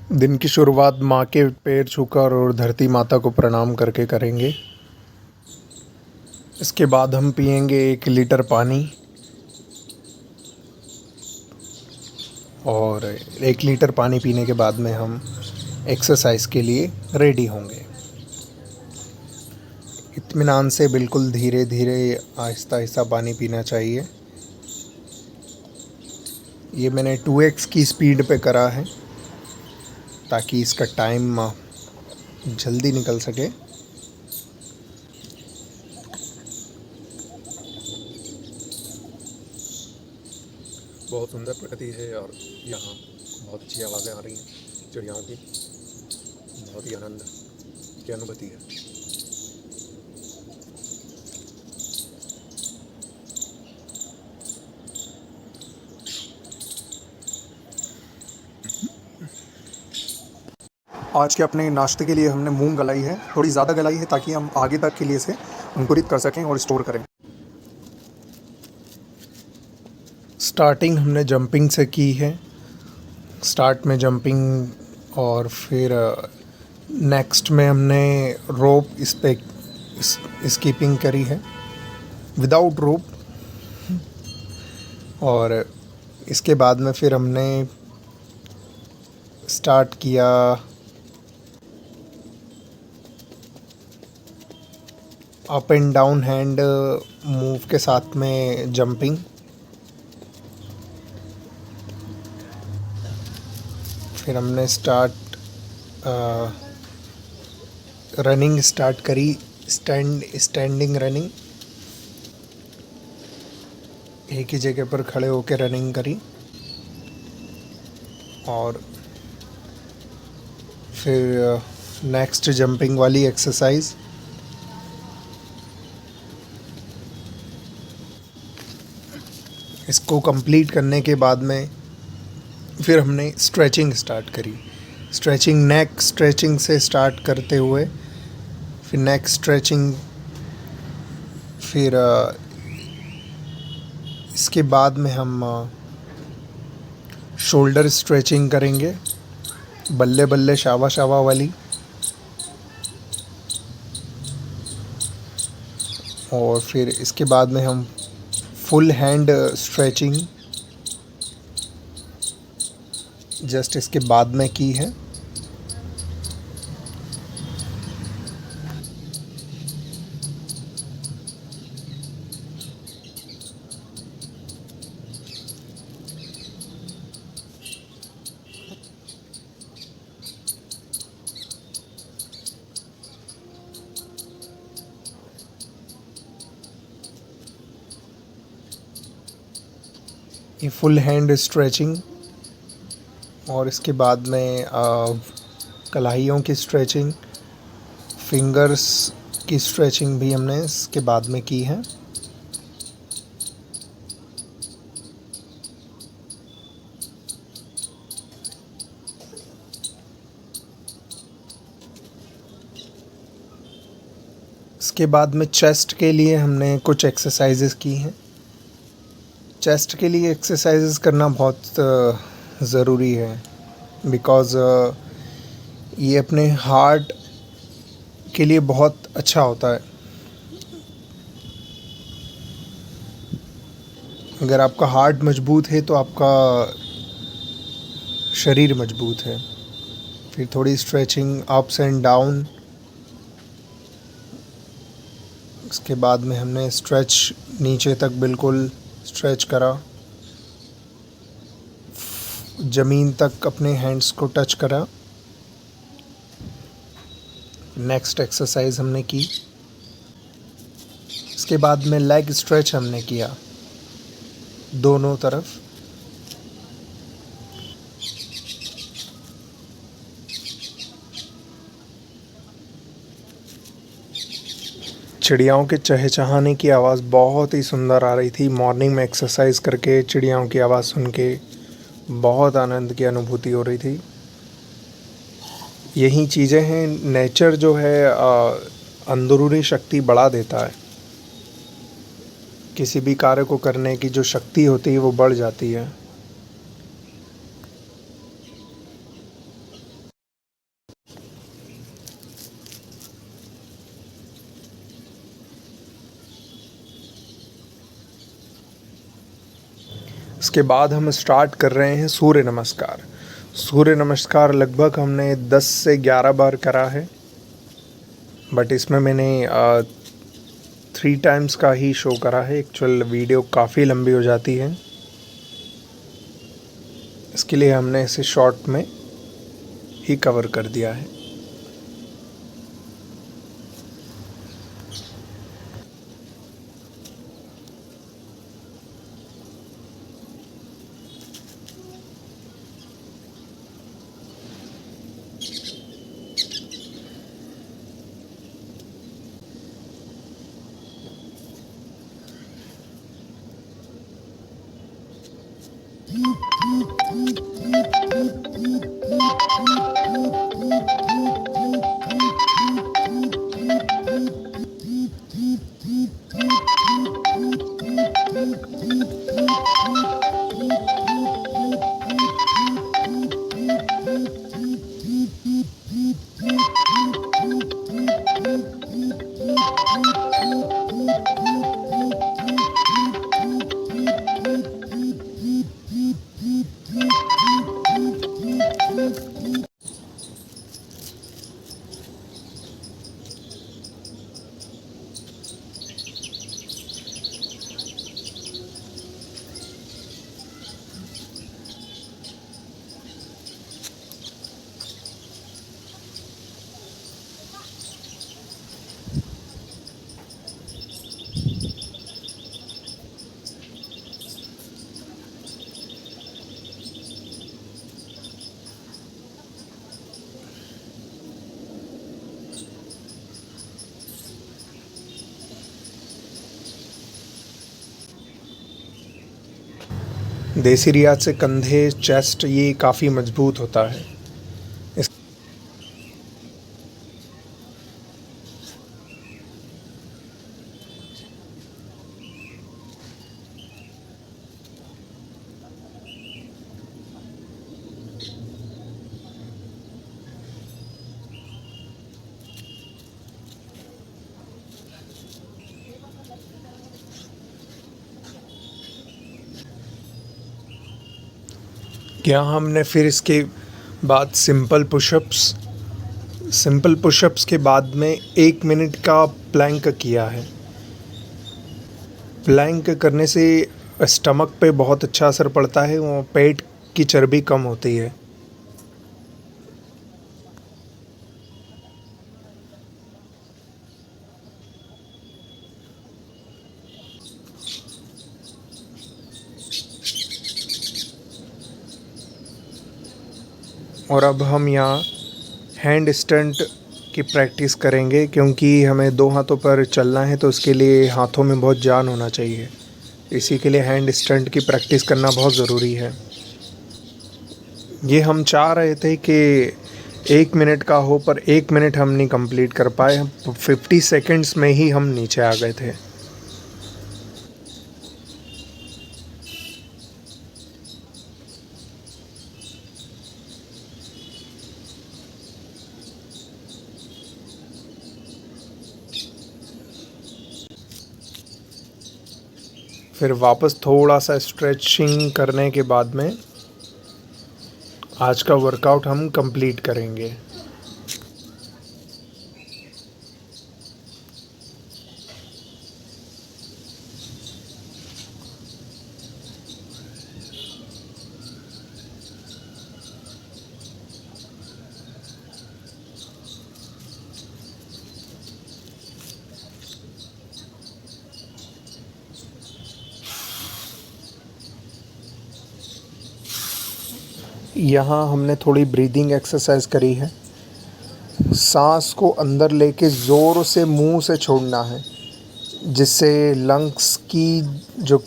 दिन की शुरुआत माँ के पैर छूकर और धरती माता को प्रणाम करके करेंगे। इसके बाद हम पिएंगे 1 लीटर पानी और 1 लीटर पानी पीने के बाद में हम एक्सरसाइज के लिए रेडी होंगे। इत्मीनान से बिल्कुल धीरे धीरे आहिस्ता आहिस्ता पानी पीना चाहिए। ये मैंने 2x की स्पीड पे करा है ताकि इसका टाइम जल्दी निकल सके। बहुत सुंदर प्रकृति है और यहाँ बहुत अच्छी आवाज़ें आ रही हैं चिड़ियाओं की। बहुत ही आनंद की अनुभूति है। आज के अपने नाश्ते के लिए हमने मूंग गलाई है, थोड़ी ज़्यादा गलाई है ताकि हम आगे तक के लिए इसे अंकुरित कर सकें और स्टोर करें। स्टार्टिंग हमने जंपिंग से की है। स्टार्ट में जंपिंग और फिर नेक्स्ट में हमने रोप इस पे स्कीपिंग करी है विदाउट रोप। और इसके बाद में फिर हमने स्टार्ट किया up and down hand move के साथ में जंपिंग। फिर हमने रनिंग स्टार्ट करी, स्टैंडिंग रनिंग। एक ही जगह पर खड़े होकर रनिंग करी और फिर नेक्स्ट जंपिंग वाली एक्सरसाइज। इसको कंप्लीट करने के बाद में फिर हमने स्ट्रेचिंग स्टार्ट करी। स्ट्रेचिंग नेक स्ट्रेचिंग से स्टार्ट करते हुए फिर नेक स्ट्रेचिंग, फिर इसके बाद में हम शोल्डर स्ट्रेचिंग करेंगे, बल्ले बल्ले शावा शावा वाली। और फिर इसके बाद में हम फुल हैंड स्ट्रेचिंग जस्ट इसके बाद में की है। ये फुल हैंड स्ट्रेचिंग और इसके बाद में कलाइयों की स्ट्रेचिंग, फिंगर्स की स्ट्रेचिंग भी हमने इसके बाद में की है। इसके बाद में चेस्ट के लिए हमने कुछ एक्सरसाइजेस की हैं। चेस्ट के लिए एक्सरसाइजेस करना बहुत ज़रूरी है बिकॉज़ ये अपने हार्ट के लिए बहुत अच्छा होता है। अगर आपका हार्ट मजबूत है तो आपका शरीर मजबूत है। फिर थोड़ी स्ट्रेचिंग अप्स एंड डाउन। उसके बाद में हमने स्ट्रेच नीचे तक बिल्कुल स्ट्रेच करा, ज़मीन तक अपने हैंड्स को टच करा। नेक्स्ट एक्सरसाइज हमने की। इसके बाद में लेग स्ट्रेच हमने किया दोनों तरफ। चिड़ियाओं के चहचहाने की आवाज़ बहुत ही सुंदर आ रही थी। मॉर्निंग में एक्सरसाइज करके चिड़ियाओं की आवाज़ सुन के बहुत आनंद की अनुभूति हो रही थी। यही चीज़ें हैं, नेचर जो है अंदरूनी शक्ति बढ़ा देता है। किसी भी कार्य को करने की जो शक्ति होती है वो बढ़ जाती है। उसके बाद हम स्टार्ट कर रहे हैं सूर्य नमस्कार। सूर्य नमस्कार लगभग हमने 10 से 11 बार करा है, बट इसमें मैंने 3 टाइम्स का ही शो करा है। एक्चुअल वीडियो काफ़ी लंबी हो जाती है, इसके लिए हमने इसे शॉर्ट में ही कवर कर दिया है। देसी रियाज से कंधे, चेस्ट ये काफ़ी मजबूत होता है। इस यहाँ हमने फिर इसके बाद सिंपल पुशअप्स के बाद में 1 मिनट का प्लैंक किया है। प्लैंक करने से स्टमक पे बहुत अच्छा असर पड़ता है, वो पेट की चर्बी कम होती है। और अब हम यहाँ हैंड स्टंट की प्रैक्टिस करेंगे, क्योंकि हमें 2 हाथों पर चलना है तो उसके लिए हाथों में बहुत जान होना चाहिए। इसी के लिए हैंड स्टंट की प्रैक्टिस करना बहुत ज़रूरी है। ये हम चाह रहे थे कि 1 मिनट का हो, पर 1 मिनट हम नहीं कंप्लीट कर पाए। 50 सेकंड्स में ही हम नीचे आ गए थे। फिर वापस थोड़ा सा स्ट्रेचिंग करने के बाद में आज का वर्कआउट हम कंप्लीट करेंगे। यहाँ हमने थोड़ी ब्रीदिंग एक्सरसाइज करी है। सांस को अंदर लेके ज़ोर से मुंह से छोड़ना है, जिससे लंग्स की जो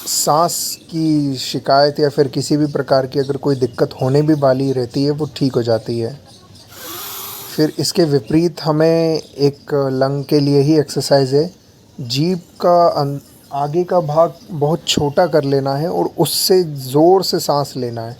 सांस की शिकायत या फिर किसी भी प्रकार की अगर कोई दिक्कत होने भी वाली रहती है वो ठीक हो जाती है। फिर इसके विपरीत हमें एक लंग के लिए ही एक्सरसाइज है। जीभ का आगे का भाग बहुत छोटा कर लेना है और उससे ज़ोर से सांस लेना है,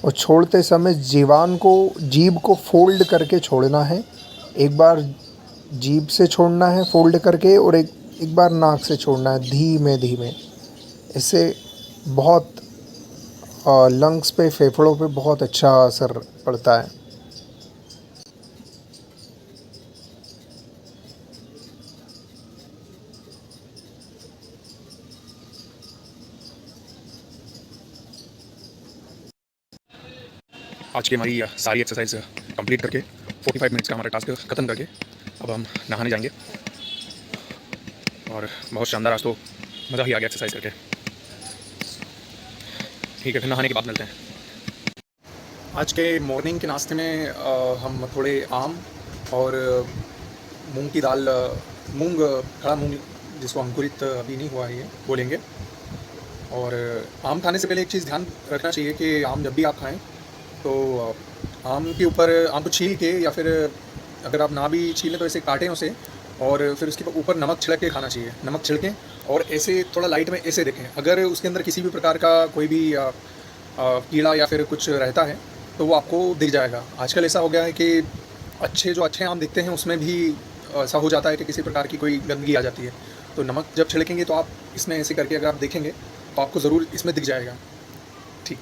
और छोड़ते समय जीभ को फोल्ड करके छोड़ना है। एक बार जीभ से छोड़ना है फोल्ड करके, और एक बार नाक से छोड़ना है धीमे धीमे। इससे बहुत लंग्स पे, फेफड़ों पे बहुत अच्छा असर पड़ता है। आज की हमारी सारी एक्सरसाइज कंप्लीट करके 45 मिनट्स का हमारा टास्क ख़त्म करके अब हम नहाने जाएंगे। और बहुत शानदार, आज तो मज़ा ही आ गया एक्सरसाइज करके। ठीक है, फिर नहाने के बाद मिलते हैं। आज के मॉर्निंग के नाश्ते में हम थोड़े आम और मूंग की दाल, खड़ा मूंग जिसको अंकुरित अभी नहीं हुआ है ये, वो लेंगे। और आम खाने से पहले एक चीज़ ध्यान रखना चाहिए कि आम जब भी आप खाएं तो आम के ऊपर आम को छील के, या फिर अगर आप ना भी छीलें तो ऐसे काटें उसे, और फिर उसके ऊपर नमक छिड़क के खाना चाहिए। नमक छिड़कें और ऐसे थोड़ा लाइट में ऐसे देखें, अगर उसके अंदर किसी भी प्रकार का कोई भी कीड़ा या फिर कुछ रहता है तो वो आपको दिख जाएगा। आजकल ऐसा हो गया है कि जो अच्छे आम दिखते हैं उसमें भी ऐसा हो जाता है कि किसी प्रकार की कोई गंदगी आ जाती है। तो नमक जब छिड़केंगे तो आप इसमें ऐसे करके अगर आप देखेंगे तो आपको ज़रूर इसमें दिख जाएगा। ठीक।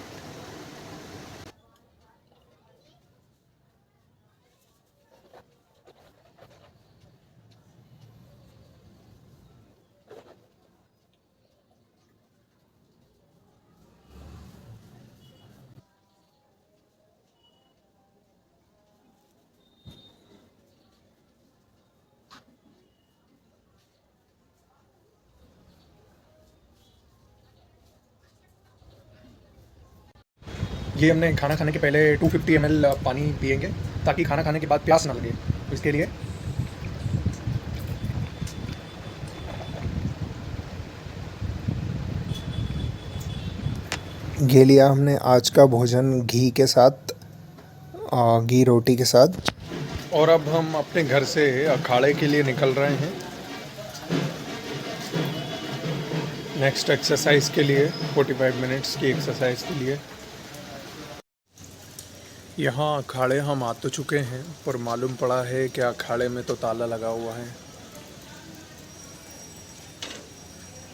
ये हमने खाना खाने के पहले 250 ml पानी पिएंगे ताकि खाना खाने के बाद प्यास ना लगे। इसके लिए ये लिया हमने आज का भोजन घी के साथ, घी रोटी के साथ। और अब हम अपने घर से अखाड़े के लिए निकल रहे हैं नेक्स्ट एक्सरसाइज के लिए, 45 मिनट्स की एक्सरसाइज के लिए। यहाँ अखाड़े हम आ तो चुके हैं, पर मालूम पड़ा है कि अखाड़े में तो ताला लगा हुआ है।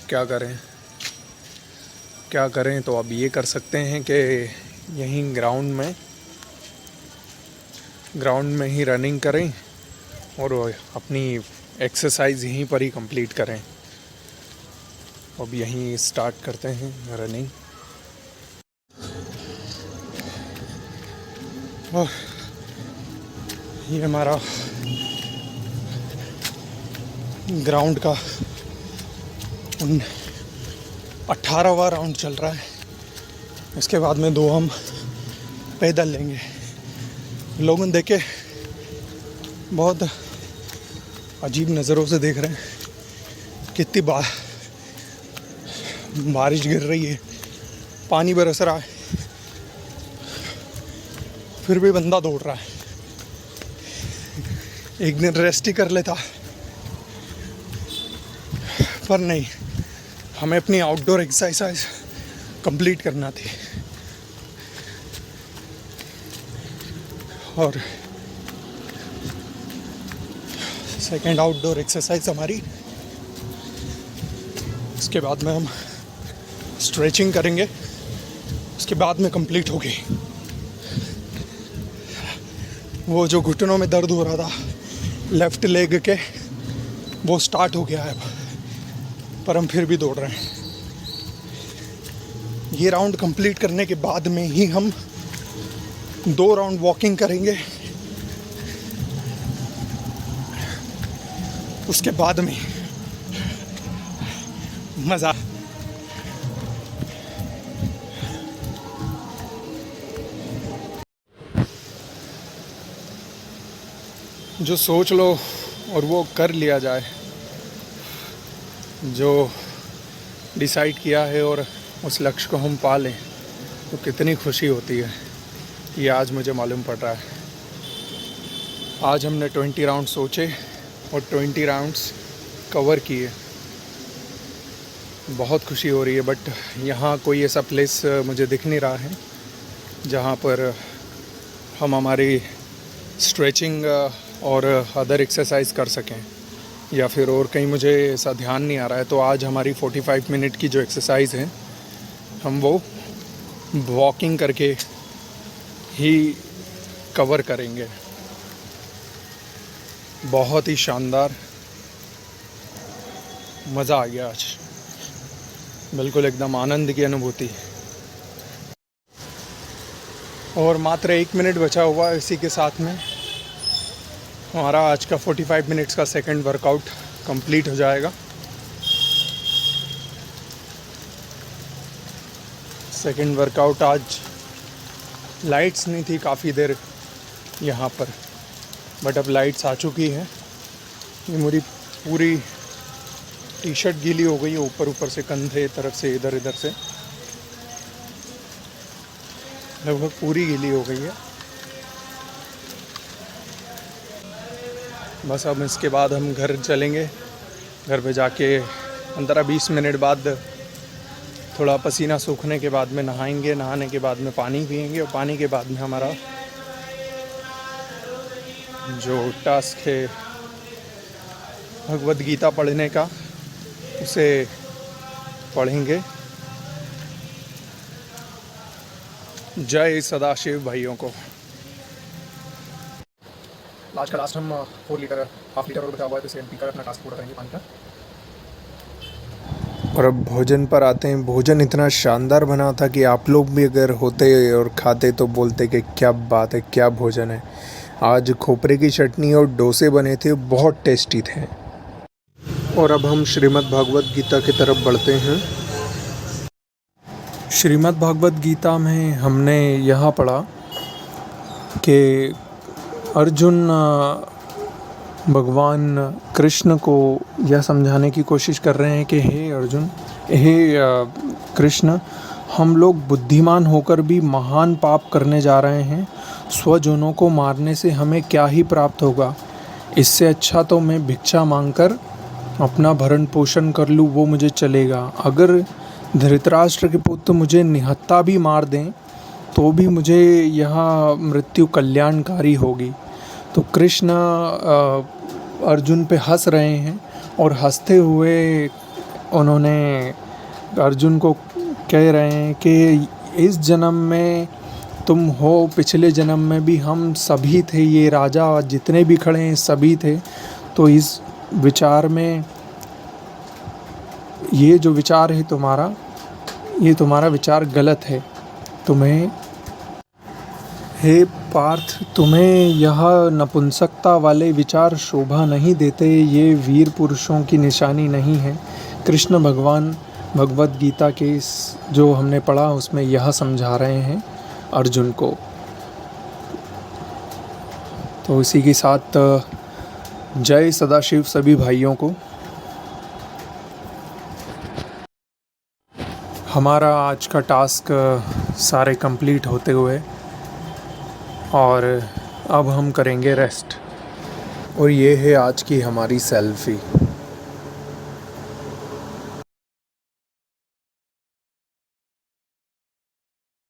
क्या करें तो अब ये कर सकते हैं कि यहीं ग्राउंड में ही रनिंग करें और अपनी एक्सरसाइज यहीं पर ही कंप्लीट करें। अब यहीं स्टार्ट करते हैं रनिंग। और ये हमारा ग्राउंड का 18वां राउंड चल रहा है। इसके बाद में 2 हम पैदल लेंगे। लोग देखे बहुत अजीब नज़रों से देख रहे हैं। कितनी बारिश गिर रही है, पानी बरस रहा है, फिर भी बंदा दौड़ रहा है। एक दिन रेस्ट ही कर लेता, पर नहीं, हमें अपनी आउटडोर एक्सरसाइज कंप्लीट करना थी। और सेकेंड आउटडोर एक्सरसाइज हमारी, इसके बाद में हम स्ट्रेचिंग करेंगे, उसके बाद में कंप्लीट होगी। वो जो घुटनों में दर्द हो रहा था लेफ़्ट लेग के, वो स्टार्ट हो गया है अब, पर हम फिर भी दौड़ रहे हैं। ये राउंड कंप्लीट करने के बाद में ही हम 2 राउंड वॉकिंग करेंगे, उसके बाद में मज़ा। जो सोच लो और वो कर लिया जाए, जो डिसाइड किया है और उस लक्ष्य को हम पा लें तो कितनी खुशी होती है, ये आज मुझे मालूम पड़ रहा है। आज हमने 20 राउंड सोचे और 20 राउंड्स कवर किए। बहुत खुशी हो रही है, बट यहाँ कोई ऐसा प्लेस मुझे दिख नहीं रहा है जहाँ पर हम हमारी स्ट्रेचिंग और अदर एक्सरसाइज कर सकें, या फिर और कहीं मुझे ऐसा ध्यान नहीं आ रहा है। तो आज हमारी 45 मिनट की जो एक्सरसाइज है हम वो वॉकिंग करके ही कवर करेंगे। बहुत ही शानदार, मज़ा आ गया आज, बिल्कुल एकदम आनंद की अनुभूति। और मात्र 1 मिनट बचा हुआ है, इसी के साथ में हमारा आज का 45 मिनट्स का सेकंड वर्कआउट कंप्लीट हो जाएगा। सेकंड वर्कआउट आज लाइट्स नहीं थी काफ़ी देर यहाँ पर, बट अब लाइट्स आ चुकी है। ये मेरी पूरी टी शर्ट गीली हो गई है, ऊपर से कंधे तरफ से इधर से लगभग पूरी गीली हो गई है। बस अब इसके बाद हम घर चलेंगे। घर पे जाके 15-20 मिनट बाद थोड़ा पसीना सूखने के बाद में नहाएंगे। नहाने के बाद में पानी पिएंगे और पानी के बाद में हमारा जो टास्क है भगवद गीता पढ़ने का, उसे पढ़ेंगे। जय सदाशिव भाइयों को। आज का लास्ट हम 4 लीटर हाफ लीटर और बचा हुआ है, तो इसे पीकर अपना टास्क पूरा करेंगे पानी का। और अब भोजन पर आते हैं। भोजन इतना शानदार बना था कि आप लोग भी अगर होते और खाते तो बोलते कि क्या बात है, क्या भोजन है। आज खोपरे की चटनी और डोसे बने थे, बहुत टेस्टी थे। और अब हम श्रीमद् भागवत गीता की तरफ बढ़ते हैं। श्रीमद् भागवत गीता में हमने यह पढ़ा कि अर्जुन भगवान कृष्ण को यह समझाने की कोशिश कर रहे हैं कि हे अर्जुन, हे कृष्ण, हम लोग बुद्धिमान होकर भी महान पाप करने जा रहे हैं। स्वजनों को मारने से हमें क्या ही प्राप्त होगा। इससे अच्छा तो मैं भिक्षा मांगकर अपना भरण पोषण कर लूँ, वो मुझे चलेगा। अगर धृतराष्ट्र के पुत्र मुझे निहत्था भी मार दें तो भी मुझे यह मृत्यु कल्याणकारी होगी। तो कृष्ण अर्जुन पे हंस रहे हैं और हंसते हुए उन्होंने अर्जुन को कह रहे हैं कि इस जन्म में तुम हो, पिछले जन्म में भी हम सभी थे, ये राजा जितने भी खड़े हैं सभी थे। तो इस विचार में, ये जो विचार है तुम्हारा, ये तुम्हारा विचार गलत है। तुम्हें, हे पार्थ, तुम्हें यह नपुंसकता वाले विचार शोभा नहीं देते, ये वीर पुरुषों की निशानी नहीं है। कृष्ण भगवान भगवद गीता के इस जो हमने पढ़ा उसमें यह समझा रहे हैं अर्जुन को। तो इसी के साथ जय सदाशिव सभी भाइयों को। हमारा आज का टास्क सारे कंप्लीट होते हुए, और अब हम करेंगे रेस्ट। और ये है आज की हमारी सेल्फ़ी।